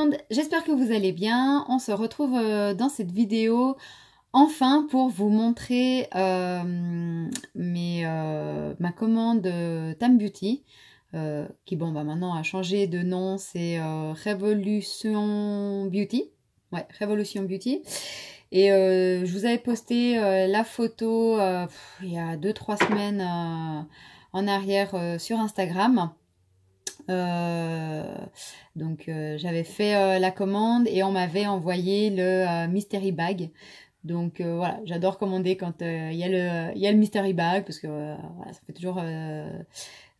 monde, j'espère que vous allez bien. On se retrouve dans cette vidéo enfin pour vous montrer ma commande Tam Beauty qui maintenant a changé de nom, c'est Revolution Beauty. Ouais, Revolution Beauty. Et je vous avais posté la photo il y a 2-3 semaines en arrière sur Instagram. J'avais fait la commande et on m'avait envoyé le mystery bag. Donc voilà, j'adore commander quand il y a le mystery bag parce que voilà, ça fait toujours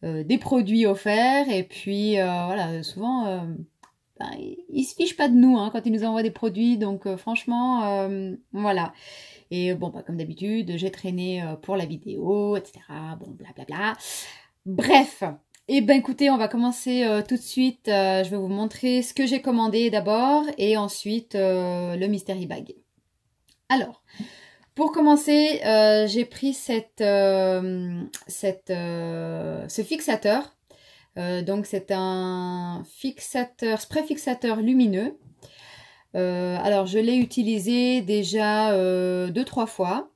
des produits offerts. Et puis voilà, souvent ils se fichent pas de nous quand ils nous envoient des produits. Donc franchement, voilà. Et bon, comme d'habitude, j'ai traîné pour la vidéo, etc. Bon, blablabla. Bref. Et ben écoutez, on va commencer tout de suite. Je vais vous montrer ce que j'ai commandé d'abord et ensuite le mystery bag. Alors, pour commencer, j'ai pris ce fixateur. Donc c'est un spray fixateur lumineux. Alors je l'ai utilisé déjà 2-3 fois.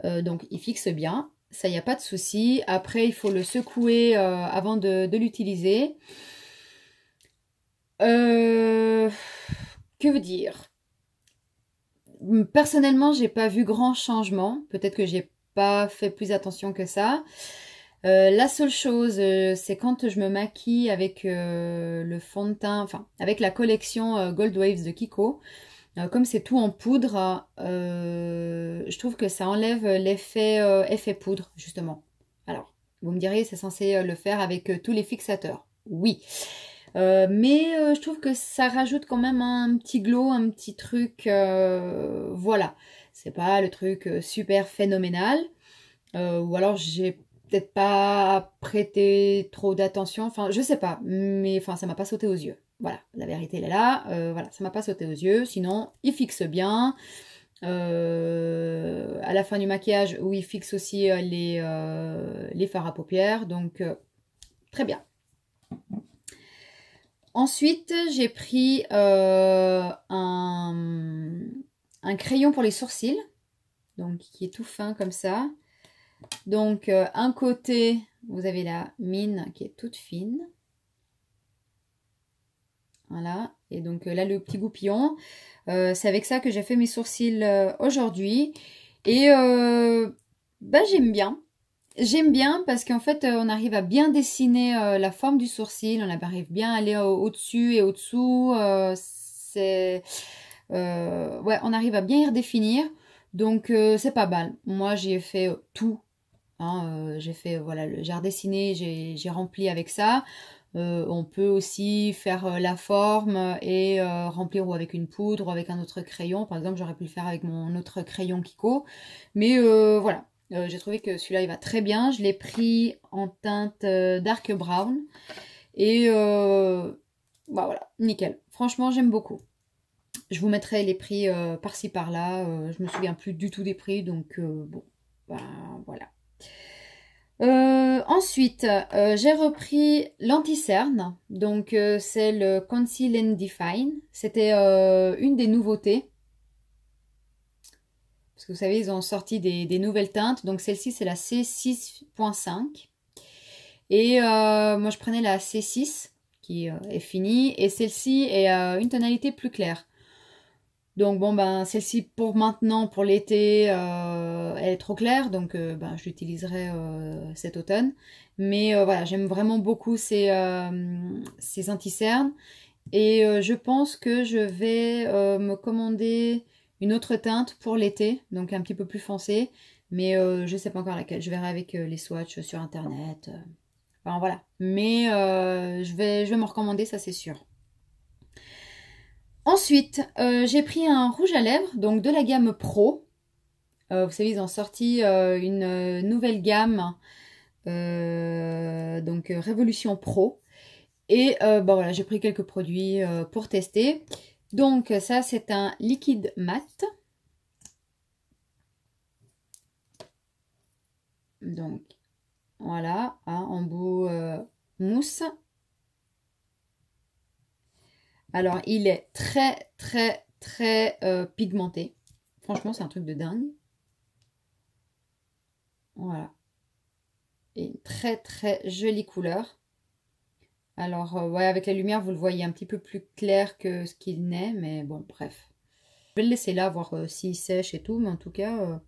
Donc il fixe bien. Ça, il n'y a pas de souci. Après, il faut le secouer avant de l'utiliser. Que vous dire? Personnellement, j'ai pas vu grand changement. Peut-être que j'ai pas fait plus attention que ça. La seule chose, c'est quand je me maquille avec le fond de teint, enfin avec la collection Gold Waves de Kiko. Comme c'est tout en poudre, je trouve que ça enlève l'effet effet poudre, justement. Alors, vous me direz, c'est censé le faire avec tous les fixateurs. Oui. Mais je trouve que ça rajoute quand même un petit glow, un petit truc. Voilà. C'est pas le truc super phénoménal. Ou alors j'ai peut-être pas prêté trop d'attention. Enfin, je sais pas. Mais enfin, ça m'a pas sauté aux yeux. Voilà, la vérité elle est là. Voilà, ça m'a pas sauté aux yeux. Sinon, il fixe bien. À la fin du maquillage, où il fixe aussi les fards à paupières. Donc, très bien. Ensuite, j'ai pris un crayon pour les sourcils. Donc, qui est tout fin comme ça. Donc, un côté, vous avez la mine qui est toute fine. Voilà, et donc là le petit goupillon, c'est avec ça que j'ai fait mes sourcils aujourd'hui. Et j'aime bien. J'aime bien parce qu'en fait on arrive à bien dessiner la forme du sourcil, on arrive bien à aller au-dessus et au-dessous. Ouais, on arrive à bien y redéfinir. Donc c'est pas mal. Moi j'ai fait tout. J'ai fait, voilà, j'ai redessiné, j'ai rempli avec ça. On peut aussi faire la forme et remplir ou avec une poudre ou avec un autre crayon. Par exemple, j'aurais pu le faire avec mon autre crayon Kiko. Mais voilà, j'ai trouvé que celui-là, il va très bien. Je l'ai pris en teinte dark brown. Et voilà, nickel. Franchement, j'aime beaucoup. Je vous mettrai les prix par-ci par-là. Je me souviens plus du tout des prix. Donc, bon, voilà. Ensuite, j'ai repris l'anti-cerne. Donc, c'est le Conceal and Define. C'était une des nouveautés. Parce que vous savez, ils ont sorti des nouvelles teintes. Donc, celle-ci, c'est la C6.5. Et moi, je prenais la C6 qui est finie. Et celle-ci est une tonalité plus claire. Donc bon celle-ci pour maintenant, pour l'été, elle est trop claire, donc je l'utiliserai cet automne. Mais voilà, j'aime vraiment beaucoup ces anti-cernes. Et je pense que je vais me commander une autre teinte pour l'été, donc un petit peu plus foncé. Mais je ne sais pas encore laquelle, je verrai avec les swatchs sur internet. Enfin voilà. Mais je vais me recommander, ça c'est sûr. Ensuite, j'ai pris un rouge à lèvres, donc de la gamme Pro. Vous savez, ils ont sorti une nouvelle gamme, donc Révolution Pro. Et voilà, j'ai pris quelques produits pour tester. Donc ça, c'est un liquide mat. Donc voilà, en bout mousse. Alors, il est très, très, très pigmenté. Franchement, c'est un truc de dingue. Voilà. Et une très, très jolie couleur. Alors, ouais, avec la lumière, vous le voyez un petit peu plus clair que ce qu'il n'est. Mais bon, bref. Je vais le laisser là, voir s'il sèche et tout. Mais en tout cas,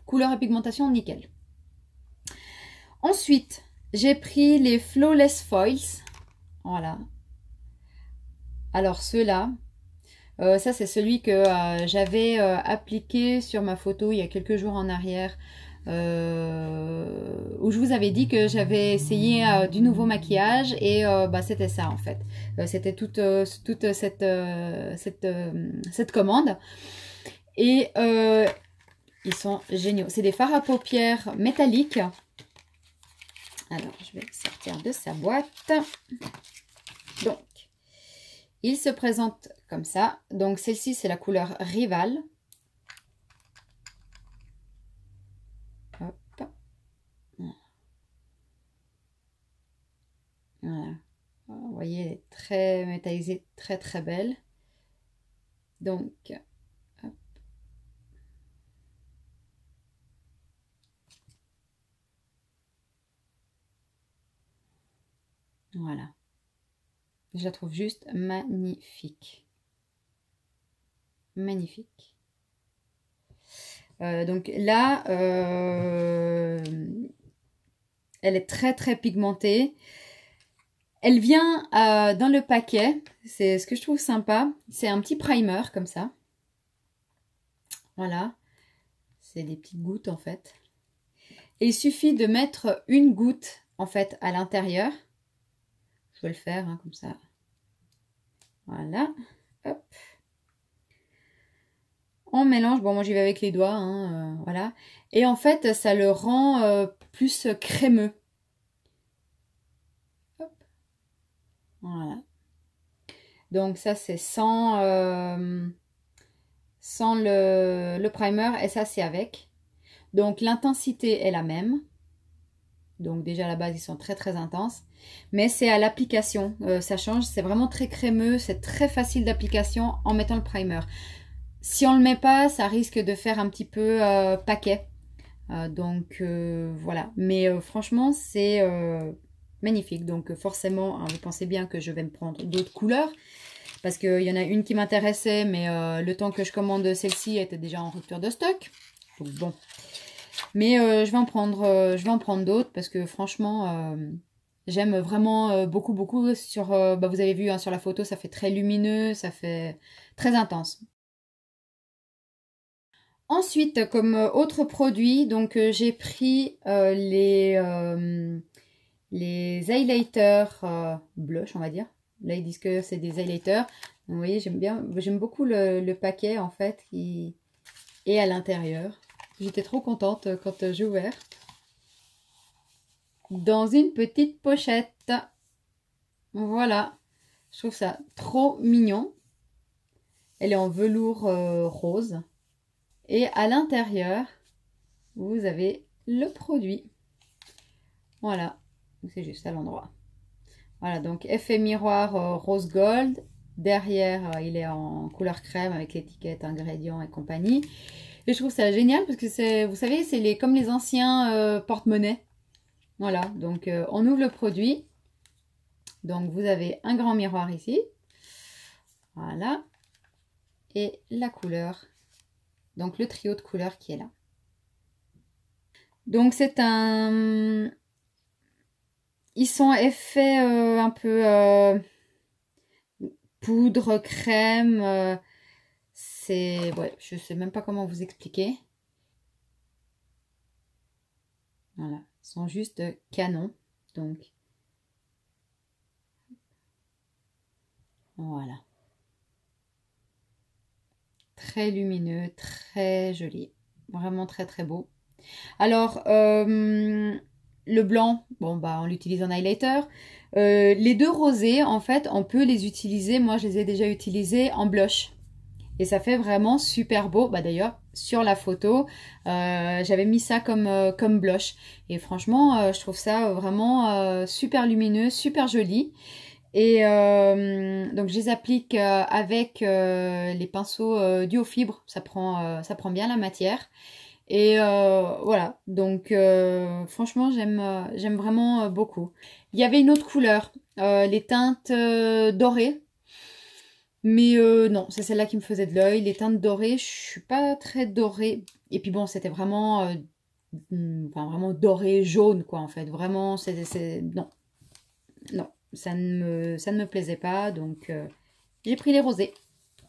couleur et pigmentation, nickel. Ensuite, j'ai pris les Flawless Foils. Voilà. Alors, ceux-là, ça, c'est celui que j'avais appliqué sur ma photo il y a quelques jours en arrière, où je vous avais dit que j'avais essayé du nouveau maquillage et bah, c'était ça en fait. C'était toute cette commande. Et ils sont géniaux. C'est des fards à paupières métalliques. Alors, je vais sortir de sa boîte. Donc, il se présente comme ça. Donc, celle-ci, c'est la couleur Rival. Hop. Voilà. Vous voyez, elle est très métallisée, très très belle. Donc, hop. Voilà. Je la trouve juste magnifique. Magnifique. Donc là, elle est très très pigmentée. Elle vient dans le paquet. C'est ce que je trouve sympa. C'est un petit primer comme ça. Voilà. C'est des petites gouttes en fait. Et il suffit de mettre une goutte en fait à l'intérieur. Je vais le faire hein, comme ça. Voilà. Hop. On mélange. Bon, moi j'y vais avec les doigts. Hein, voilà. Et en fait, ça le rend plus crémeux. Hop. Voilà. Donc ça, c'est sans le primer. Et ça, c'est avec. Donc l'intensité est la même. Donc déjà à la base, ils sont très très intenses. Mais c'est à l'application. Ça change. C'est vraiment très crémeux. C'est très facile d'application en mettant le primer. Si on ne le met pas, ça risque de faire un petit peu paquet. Donc voilà. Mais franchement, c'est magnifique. Donc forcément, hein, vous pensez bien que je vais me prendre d'autres couleurs. Parce qu'il y en a une qui m'intéressait. Mais le temps que je commande celle-ci était déjà en rupture de stock. Donc bon. Mais je vais en prendre d'autres. Parce que franchement, j'aime vraiment beaucoup, beaucoup. Sur, bah, vous avez vu hein, sur la photo, ça fait très lumineux. Ça fait très intense. Ensuite, comme autre produit, donc j'ai pris les highlighters blush, on va dire. Là, ils disent que c'est des highlighters. Donc, vous voyez, j'aime beaucoup le paquet en fait qui est à l'intérieur. J'étais trop contente quand j'ai ouvert. Dans une petite pochette. Voilà. Je trouve ça trop mignon. Elle est en velours rose. Et à l'intérieur, vous avez le produit. Voilà, c'est juste à l'endroit. Voilà, donc effet miroir rose gold. Derrière, il est en couleur crème avec l'étiquette ingrédients et compagnie. Et je trouve ça génial parce que c'est, vous savez, c'est comme les anciens porte-monnaie. Voilà, donc on ouvre le produit. Donc vous avez un grand miroir ici. Voilà. Et la couleur. Donc le trio de couleurs qui est là. Donc c'est un... Ils sont effets un peu poudre, crème. C'est... Ouais, je sais même pas comment vous expliquer. Voilà. Ils sont juste canons. Donc... Voilà. Très lumineux, très joli. Vraiment très très beau. Alors, le blanc, bon bah on l'utilise en highlighter. Les deux rosés, en fait, on peut les utiliser. Moi, je les ai déjà utilisés en blush. Et ça fait vraiment super beau. Bah d'ailleurs, sur la photo, j'avais mis ça comme blush. Et franchement, je trouve ça vraiment super lumineux, super joli. Et donc je les applique avec les pinceaux Duofibre, ça prend bien la matière. Et voilà, donc franchement j'aime vraiment beaucoup. Il y avait une autre couleur, les teintes dorées. Mais non, c'est celle-là qui me faisait de l'œil. Les teintes dorées, je suis pas très dorée. Et puis bon, c'était vraiment, enfin, vraiment doré jaune, quoi, en fait. Vraiment, non, non, ça ne me plaisait pas. Donc, j'ai pris les rosés.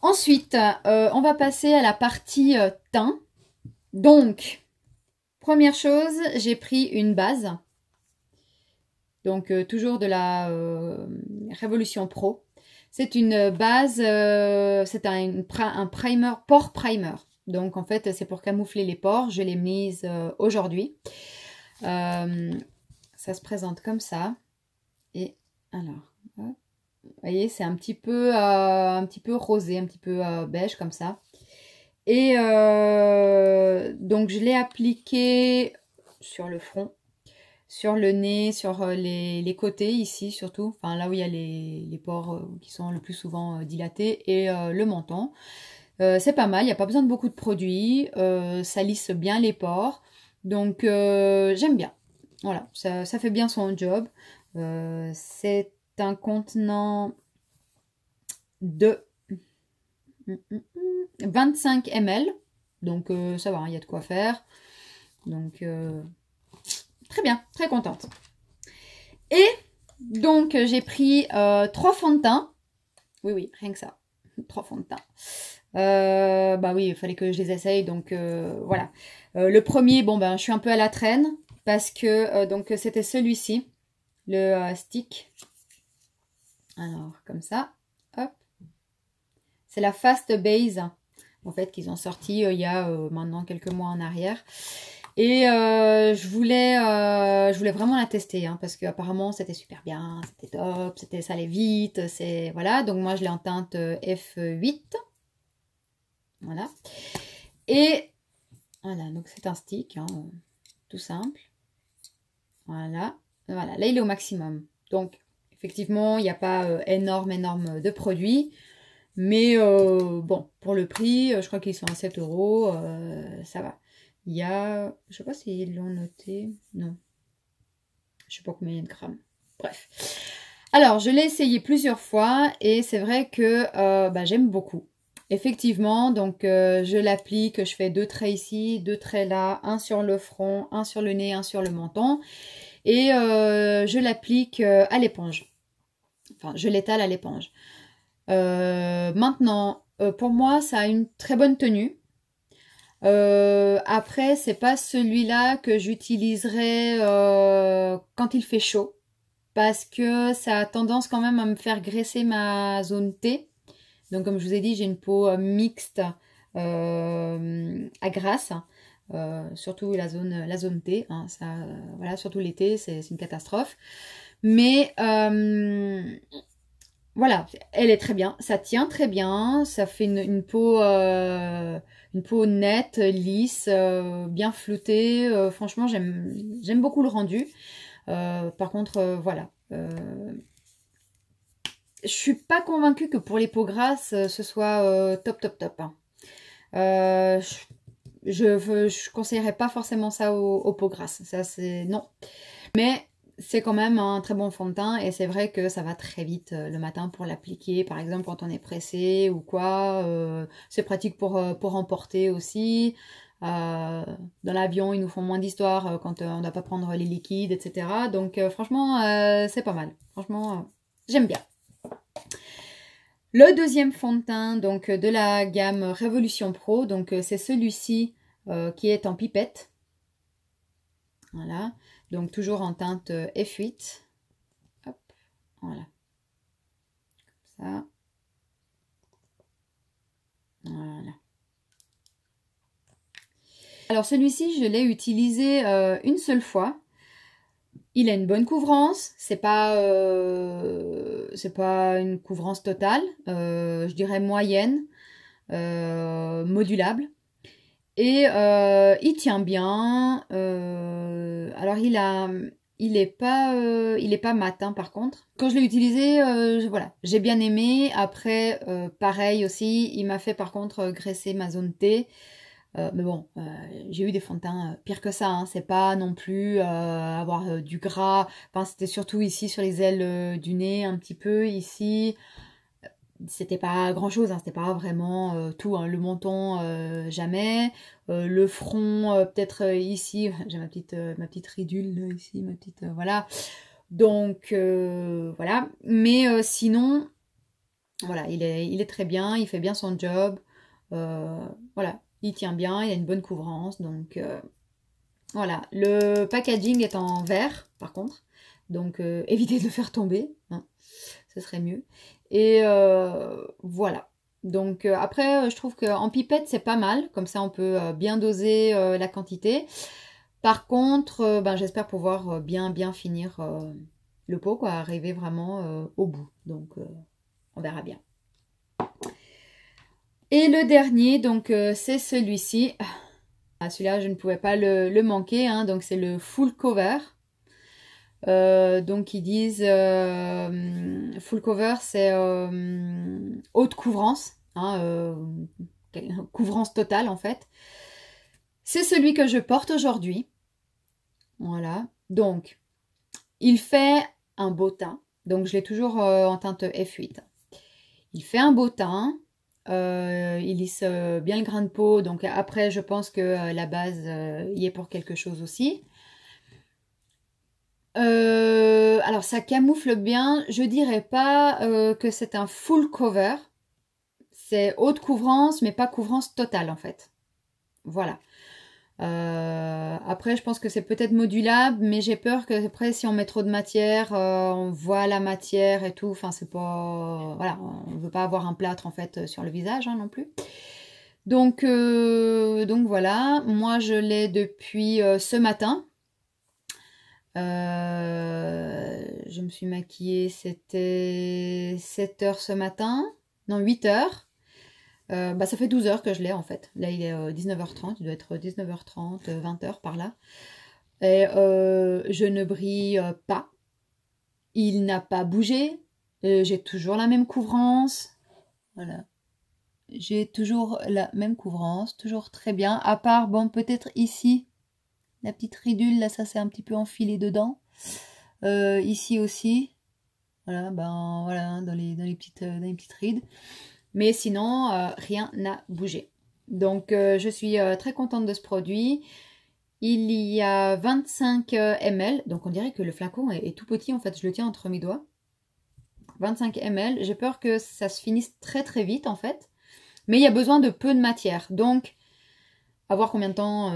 Ensuite, on va passer à la partie teint. Donc, première chose, j'ai pris une base. Donc, toujours de la Révolution Pro. C'est une base, c'est un primer, pore primer. Donc en fait, c'est pour camoufler les pores. Je l'ai mise aujourd'hui. Ça se présente comme ça. Et alors, vous voyez, c'est un petit peu rosé, un petit peu beige comme ça. Et donc je l'ai appliqué sur le front, sur le nez, sur les côtés ici surtout, enfin là où il y a les pores qui sont le plus souvent dilatés, et le menton. C'est pas mal, il n'y a pas besoin de beaucoup de produits, ça lisse bien les pores, donc j'aime bien. Voilà, ça fait bien son job. C'est un contenant de 25 ml, donc ça va, il y a de quoi faire. Donc très bien, très contente. Et donc j'ai pris 3 fonds de teint. Oui, oui, rien que ça. 3 fonds de teint. Bah oui, il fallait que je les essaye, donc voilà. Le premier, bon ben je suis un peu à la traîne parce que donc c'était celui-ci, le stick. Alors comme ça, hop. C'est la Fast Base, en fait, qu'ils ont sorti il y a maintenant quelques mois en arrière. Et je voulais vraiment la tester, hein, parce qu'apparemment c'était super bien, c'était top, ça allait vite, voilà. Donc moi je l'ai en teinte F8, voilà. Et voilà, donc c'est un stick, hein, tout simple. Voilà, voilà. Là il est au maximum. Donc effectivement il n'y a pas énorme de produits. Mais bon, pour le prix, je crois qu'ils sont à 7 euros, ça va. Il y a, je sais pas s'ils l'ont noté, non. Je sais pas combien il y a de grammes. Bref. Alors, je l'ai essayé plusieurs fois et c'est vrai que bah, j'aime beaucoup. Effectivement, donc je l'applique, je fais 2 traits ici, 2 traits là, un sur le front, un sur le nez, un sur le menton. Et je l'applique à l'éponge. Enfin, je l'étale à l'éponge. Maintenant, pour moi, ça a une très bonne tenue. Après, c'est pas celui-là que j'utiliserai quand il fait chaud, parce que ça a tendance quand même à me faire graisser ma zone T. Donc, comme je vous ai dit, j'ai une peau mixte à grasse, surtout la zone T. Hein, ça, voilà, surtout l'été, c'est une catastrophe. Mais voilà, elle est très bien, ça tient très bien, ça fait une peau nette, lisse, bien floutée. Franchement, j'aime beaucoup le rendu. Par contre, voilà. Je suis pas convaincue que pour les peaux grasses, ce soit top. Hein. Je conseillerais pas forcément ça aux peaux grasses. Ça, c'est non. Mais c'est quand même un très bon fond de teint et c'est vrai que ça va très vite le matin pour l'appliquer, par exemple quand on est pressé ou quoi. C'est pratique pour emporter aussi. Dans l'avion, ils nous font moins d'histoire quand on ne doit pas prendre les liquides, etc. Donc franchement, c'est pas mal. Franchement, j'aime bien. Le deuxième fond de teint donc de la gamme Révolution Pro, donc c'est celui-ci qui est en pipette. Voilà. Donc toujours en teinte F8. Hop, voilà. Comme ça. Voilà. Alors celui-ci, je l'ai utilisé une seule fois. Il a une bonne couvrance. C'est pas une couvrance totale. Je dirais moyenne, modulable. Et il tient bien. Alors il a il est pas mat, hein, par contre. Quand je l'ai utilisé, voilà, j'ai bien aimé. Après, pareil aussi, il m'a fait par contre graisser ma zone T. Mais bon, j'ai eu des fonds de teint pire que ça, hein. C'est pas non plus avoir du gras. Enfin, c'était surtout ici sur les ailes du nez, un petit peu ici. C'était pas grand chose, hein, c'était pas vraiment tout, hein. Le menton, jamais. Le front, peut-être ici, j'ai ma petite ridule là, ici, ma petite. Voilà. Donc, voilà. Mais sinon, voilà, il est très bien, il fait bien son job. Voilà, il tient bien, il a une bonne couvrance. Donc, voilà. Le packaging est en verre, par contre. Donc, évitez de le faire tomber, hein, ce serait mieux. Et voilà. Donc après, je trouve qu'en pipette, c'est pas mal. Comme ça, on peut bien doser la quantité. Par contre, ben, j'espère pouvoir bien finir le pot, quoi, arriver vraiment au bout. Donc, on verra bien. Et le dernier, donc, c'est celui-ci. Ah, celui-là, je ne pouvais pas le manquer, hein, donc c'est le full cover. Donc ils disent full cover, c'est haute couvrance, hein, couvrance totale en fait. C'est celui que je porte aujourd'hui. Voilà. Donc il fait un beau teint. Donc je l'ai toujours en teinte F8. Il fait un beau teint. Il lisse bien le grain de peau. Donc après, je pense que la base y est pour quelque chose aussi. Alors ça camoufle bien, je dirais pas que c'est un full cover, c'est haute couvrance mais pas couvrance totale en fait. Voilà. Après je pense que c'est peut-être modulable mais j'ai peur que après si on met trop de matière, on voit la matière et tout, enfin c'est pas... Voilà, on veut pas avoir un plâtre en fait sur le visage hein, non plus. Donc voilà, moi je l'ai depuis ce matin. Je me suis maquillée, c'était 7 heures ce matin, non 8 heures. Bah, ça fait 12 heures que je l'ai en fait. Là il est 19h30, il doit être 19h30, 20h par là. Et je ne brille pas. Il n'a pas bougé. J'ai toujours la même couvrance. Voilà. J'ai toujours la même couvrance, toujours très bien. À part, bon, peut-être ici, la petite ridule, là, ça s'est un petit peu enfilé dedans. Ici aussi, voilà, ben voilà, dans les petites rides. Mais sinon, rien n'a bougé. Donc, je suis très contente de ce produit. Il y a 25 ml, donc on dirait que le flacon est tout petit en fait. Je le tiens entre mes doigts. 25 ml. J'ai peur que ça se finisse très vite en fait. Mais il y a besoin de peu de matière. Donc, à voir combien de temps.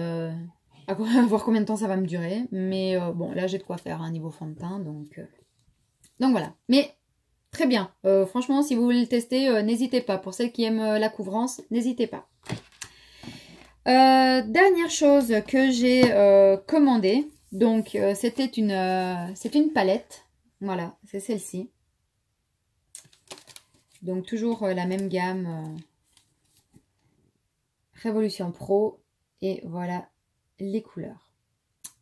À voir combien de temps ça va me durer. Mais bon, là j'ai de quoi faire un niveau fond de teint. Donc voilà. Mais très bien. Franchement, si vous voulez le tester, n'hésitez pas. Pour celles qui aiment la couvrance, n'hésitez pas. Dernière chose que j'ai commandée. Donc c'est une palette. Voilà, c'est celle-ci. Donc toujours la même gamme. Révolution Pro. Et voilà les couleurs.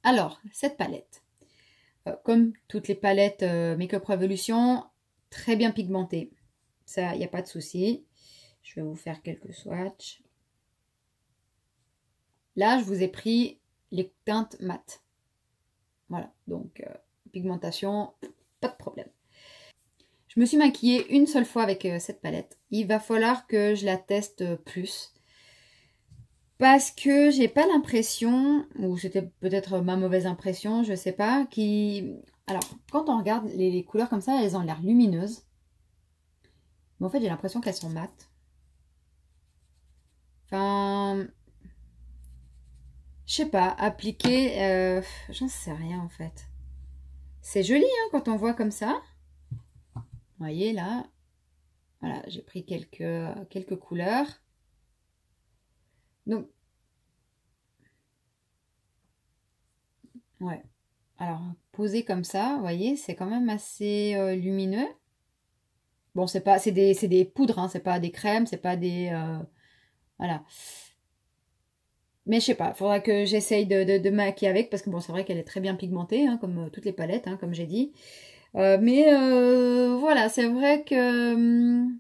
Alors, cette palette. Comme toutes les palettes Make-up Revolution, très bien pigmentée. Ça, il n'y a pas de souci. Je vais vous faire quelques swatchs. Là, je vous ai pris les teintes mat. Voilà, donc pigmentation, pas de problème. Je me suis maquillée une seule fois avec cette palette. Il va falloir que je la teste plus. Parce que j'ai pas l'impression, ou c'était peut-être ma mauvaise impression, je sais pas, qui... Alors, quand on regarde les couleurs comme ça, elles ont l'air lumineuses. Mais en fait, j'ai l'impression qu'elles sont mates. Enfin... Je sais pas, appliquer... j'en sais rien en fait. C'est joli hein, quand on voit comme ça. Vous voyez là. Voilà, j'ai pris quelques couleurs. Donc... Ouais. Alors, posé comme ça, vous voyez, c'est quand même assez lumineux. Bon, c'est des poudres, hein, c'est pas des crèmes, c'est pas des... voilà. Mais je sais pas, faudra que j'essaye de maquiller avec, parce que bon, c'est vrai qu'elle est très bien pigmentée, hein, comme toutes les palettes, hein, comme j'ai dit. Voilà, c'est vrai que,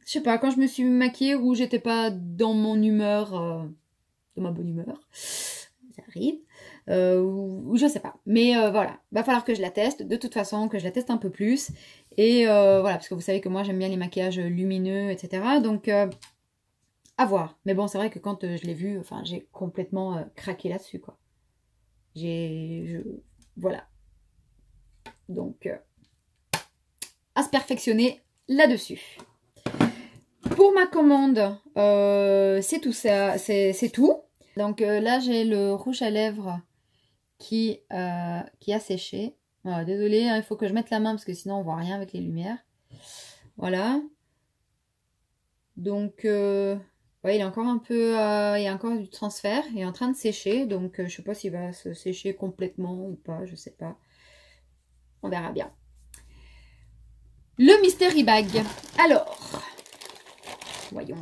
je sais pas, quand je me suis maquillée où j'étais pas dans mon humeur, dans ma bonne humeur, ça arrive, ou je sais pas. Mais voilà, va falloir que je la teste, de toute façon, que je la teste un peu plus. Et voilà, parce que vous savez que moi j'aime bien les maquillages lumineux, etc. Donc, à voir. Mais bon, c'est vrai que quand je l'ai vu, enfin, j'ai complètement craqué là-dessus, quoi. Voilà. Donc, à se perfectionner là-dessus. Pour ma commande, c'est tout ça, c'est tout. Donc là, j'ai le rouge à lèvres qui a séché. Voilà, désolée, hein, il faut que je mette la main parce que sinon on voit rien avec les lumières. Voilà. Donc, ouais, il est encore un peu, il y a encore du transfert. Il est en train de sécher, donc je sais pas s'il va se sécher complètement ou pas, je sais pas. On verra bien. Le Mystery Bag. Alors, voyons.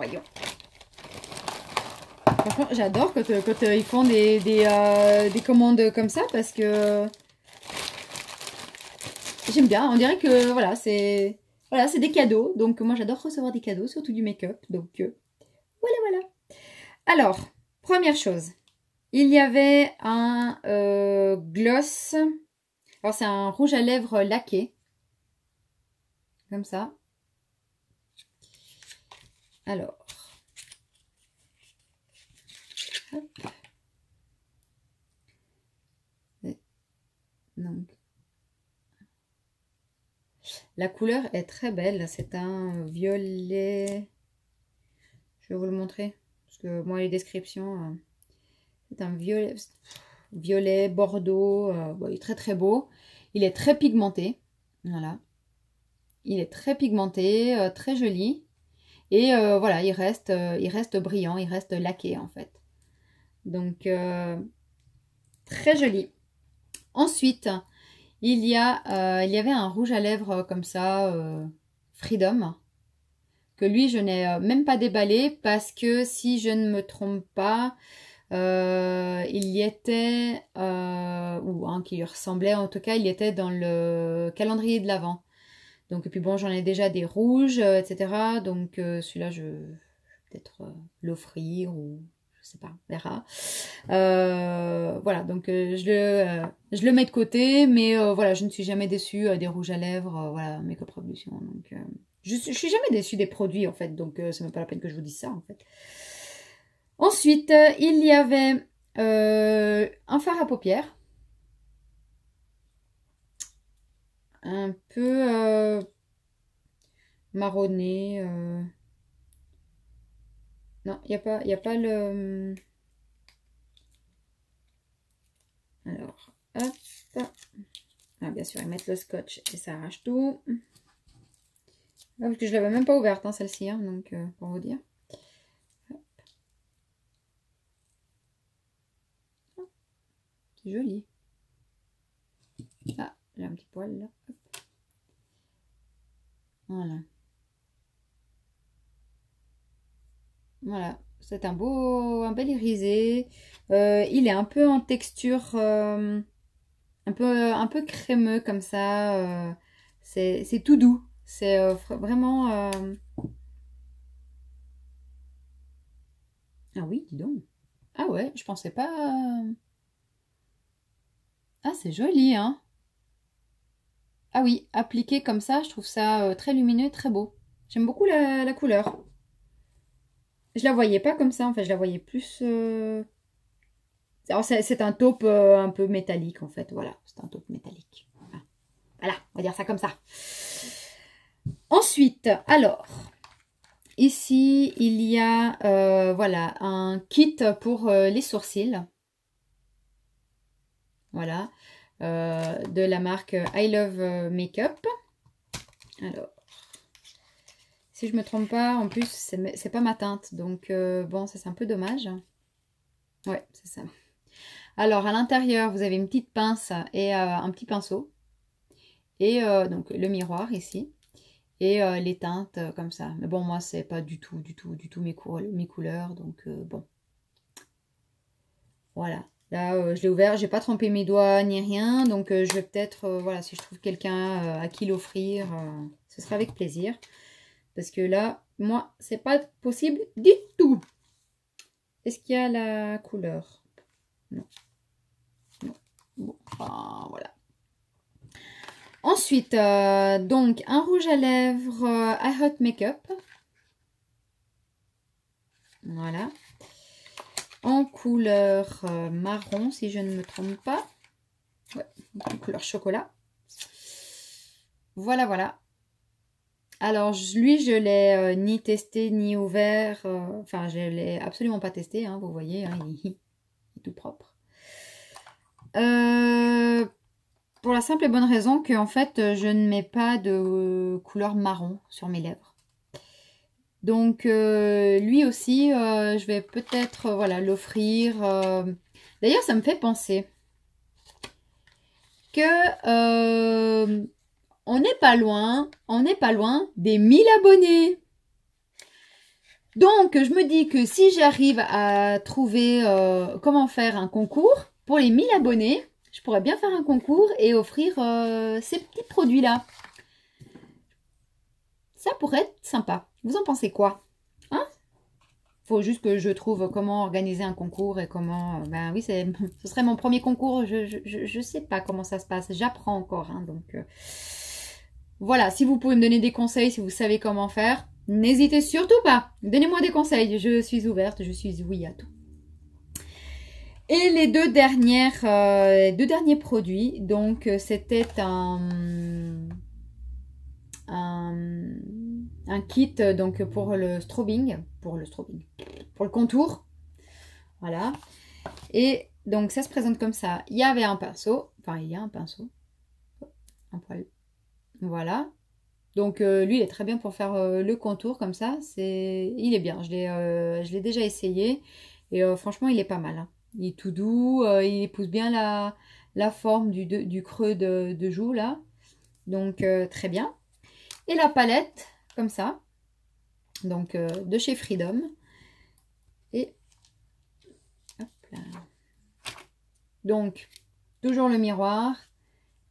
Franchement, j'adore quand ils font des commandes comme ça parce que j'aime bien. On dirait que voilà, c'est des cadeaux. Donc moi, j'adore recevoir des cadeaux, surtout du make-up. Donc voilà. Alors, première chose, il y avait un gloss. Alors c'est un rouge à lèvres laqué, comme ça. Alors, hop. Donc, la couleur est très belle. C'est un violet. Je vais vous le montrer. Parce que moi, les descriptions, c'est un violet bordeaux. Bon, il est très très beau. Il est très pigmenté. Voilà. Il est très pigmenté, très joli. Et voilà, il reste brillant, il reste laqué en fait. Donc, très joli. Ensuite, il y avait un rouge à lèvres comme ça, Freedom, que lui, je n'ai même pas déballé parce que si je ne me trompe pas, il y était, ou un qui lui ressemblait, en tout cas, il était dans le calendrier de l'Avent. Donc, et puis bon, j'en ai déjà des rouges, etc. Donc, celui-là, je vais peut-être l'offrir ou je sais pas, on verra. Voilà, donc je le mets de côté, mais voilà, je ne suis jamais déçue des rouges à lèvres, voilà, Make-up Revolution. Donc, je suis jamais déçue des produits en fait, donc c'est même pas la peine que je vous dise ça en fait. Ensuite, il y avait un fard à paupières. Un peu marronné. Non, il n'y a pas le... Alors, hop. Ah, bien sûr, ils mettent le scotch et ça arrache tout. Ah, parce que je l'avais même pas ouverte, hein, celle-ci, hein, donc pour vous dire. C'est joli. Ah, j'ai un petit poil là. Hop. Voilà. Voilà. C'est un bel irisé. Il est un peu en texture, un peu crémeux comme ça. C'est tout doux. C'est vraiment... Ah oui, dis donc. Ah ouais, je pensais pas... Ah, c'est joli, hein. Ah oui, appliqué comme ça, je trouve ça très lumineux, très beau. J'aime beaucoup la couleur. Je la voyais pas comme ça, en fait, je la voyais plus... Alors, c'est un taupe un peu métallique, en fait. Voilà, c'est un taupe métallique. Voilà, on va dire ça comme ça. Ensuite, alors, ici, il y a voilà, un kit pour les sourcils. Voilà, de la marque I Love Makeup. Alors, si je me trompe pas, en plus, c'est pas ma teinte. Donc, bon, ça c'est un peu dommage. Ouais, c'est ça. Alors, à l'intérieur, vous avez une petite pince et un petit pinceau. Et donc, le miroir ici. Et les teintes comme ça. Mais bon, moi, c'est pas du tout mes couleurs. Donc, bon. Voilà. Là, je l'ai ouvert, j'ai pas trempé mes doigts ni rien. Donc, je vais peut-être, voilà, si je trouve quelqu'un à qui l'offrir, ce sera avec plaisir. Parce que là, moi, c'est pas possible du tout. Est-ce qu'il y a la couleur? Non. Non. Bon, voilà. Ensuite, donc, un rouge à lèvres I Hot Makeup. Voilà. En couleur marron, si je ne me trompe pas. Ouais, en couleur chocolat. Voilà, voilà. Alors, lui, je l'ai ni testé, ni ouvert. Enfin, je ne l'ai absolument pas testé, hein, vous voyez, hein, il est tout propre. Pour la simple et bonne raison que, en fait, je ne mets pas de couleur marron sur mes lèvres. Donc, lui aussi, je vais peut-être voilà, l'offrir. D'ailleurs, ça me fait penser que on n'est pas loin des 1000 abonnés. Donc, je me dis que si j'arrive à trouver comment faire un concours pour les 1000 abonnés, je pourrais bien faire un concours et offrir ces petits produits-là. Ça pourrait être sympa. Vous en pensez quoi? Hein? Faut juste que je trouve comment organiser un concours et comment... ben oui, ce serait mon premier concours. Je sais pas comment ça se passe. J'apprends encore. Hein, donc, voilà, si vous pouvez me donner des conseils, si vous savez comment faire, n'hésitez surtout pas. Donnez-moi des conseils. Je suis ouverte, je suis oui à tout. Et les deux derniers produits, donc c'était un kit donc pour le strobing, pour le contour, voilà. Et donc ça se présente comme ça. Il y avait un pinceau, enfin il y a un pinceau, un poil, voilà. Donc lui il est très bien pour faire le contour comme ça. Il est bien. Je l'ai déjà essayé et franchement il est pas mal. Hein. Il est tout doux, il épouse bien la forme du creux de joue là. Donc très bien. Et la palette, comme ça. Donc de chez Freedom. Et hop là. Donc, toujours le miroir.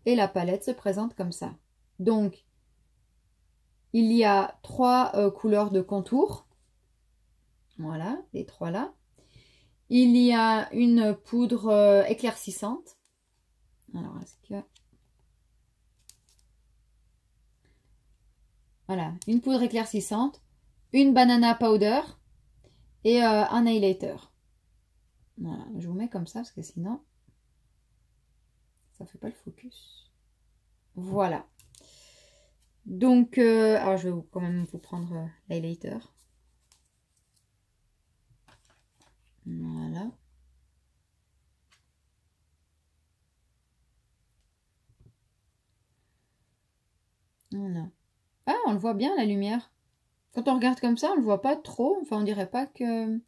Et la palette se présente comme ça. Donc, il y a 3 couleurs de contour. Voilà, les 3 là. Il y a une poudre éclaircissante. Alors, est-ce que... Voilà, une poudre éclaircissante, une banana powder et un highlighter. Voilà, je vous mets comme ça parce que sinon, ça ne fait pas le focus. Voilà. Donc, alors je vais quand même vous prendre l'highlighter. Voilà. Voilà. Ah, on le voit bien la lumière. Quand on regarde comme ça, on le voit pas trop. Enfin, on dirait pas que...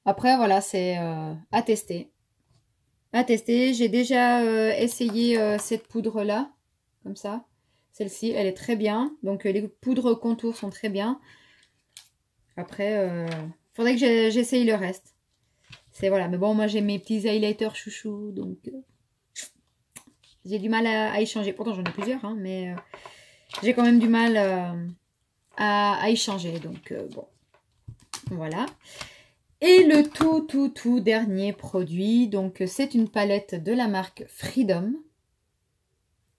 Après, voilà, c'est à tester. À tester. J'ai déjà essayé cette poudre-là, comme ça. Celle-ci, elle est très bien. Donc, les poudres contours sont très bien. Après, faudrait que j'essaye le reste. C'est voilà. Mais bon, moi, j'ai mes petits highlighters chouchou. Donc, j'ai du mal à y changer. Pourtant, j'en ai plusieurs, hein, mais j'ai quand même du mal à y changer. Donc, bon. Voilà. Et le tout dernier produit, donc c'est une palette de la marque Freedom.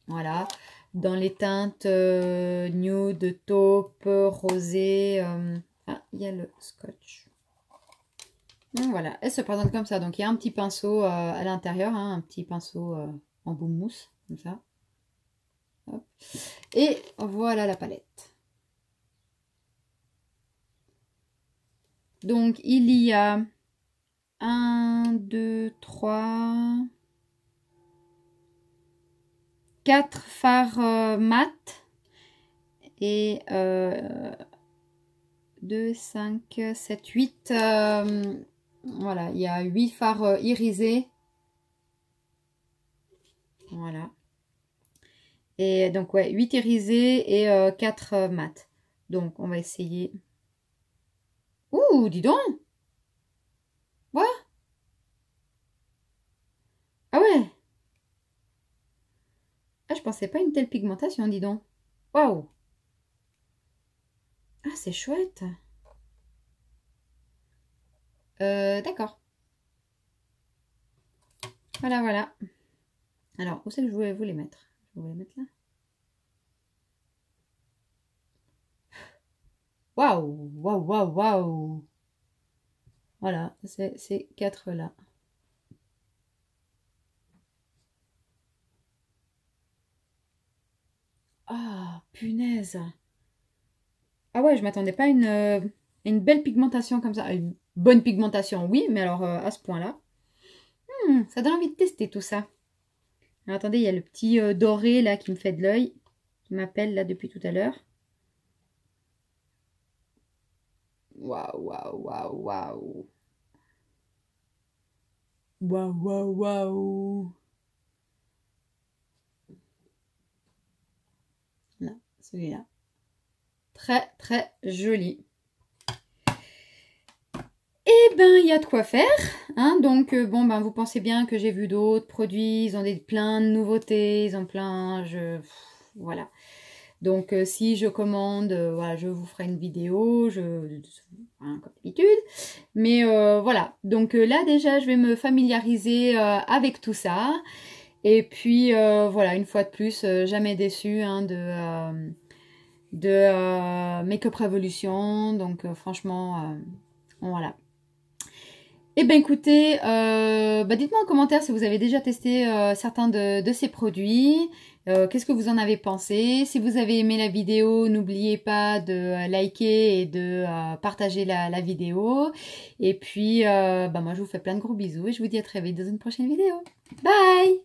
Voilà, dans les teintes nude, taupe, rosé. Ah, il y a le scotch. Donc voilà, elle se présente comme ça. Donc il y a un petit pinceau à l'intérieur, hein, un petit pinceau en bout mousse, comme ça. Hop. Et voilà la palette. Donc, il y a 1, 2, 3, 4 fards mat et 2, 5, 7, 8. Voilà, il y a 8 fards irisés. Voilà. Et donc, ouais, 8 irisés et 4 mat. Donc, on va essayer. Ouh, dis donc! Ouais! pensais pas à une telle pigmentation, dis donc. Waouh! Ah, c'est chouette. D'accord. Voilà, voilà. Alors, où c'est que je voulais vous les mettre? Je vais vous les mettre là. Waouh! Waouh, waouh, waouh! Voilà, c'est ces 4 là. Ah, punaise! Ah ouais, je m'attendais pas à une belle pigmentation comme ça. Une bonne pigmentation, oui, mais alors à ce point-là. Ça donne envie de tester tout ça. Alors, attendez, il y a le petit doré là qui me fait de l'œil, qui m'appelle là depuis tout à l'heure. Waouh, waouh, waouh, waouh. Waouh, waouh, waouh. Là, celui-là. Très, très joli. Eh ben, il y a de quoi faire. Hein, donc, bon, ben, vous pensez bien que j'ai vu d'autres produits. Ils ont plein de nouveautés. Ils ont plein... voilà. Donc, si je commande, voilà, je vous ferai une vidéo, hein, comme d'habitude. Mais voilà. Donc là, déjà, je vais me familiariser avec tout ça. Et puis, voilà, une fois de plus, jamais déçue hein, de Make-up Revolution. Donc, franchement, voilà. Eh bien écoutez, dites-moi en commentaire si vous avez déjà testé certains de ces produits. Qu'est-ce que vous en avez pensé? Si vous avez aimé la vidéo, n'oubliez pas de liker et de partager la vidéo. Et puis, moi je vous fais plein de gros bisous et je vous dis à très vite dans une prochaine vidéo. Bye!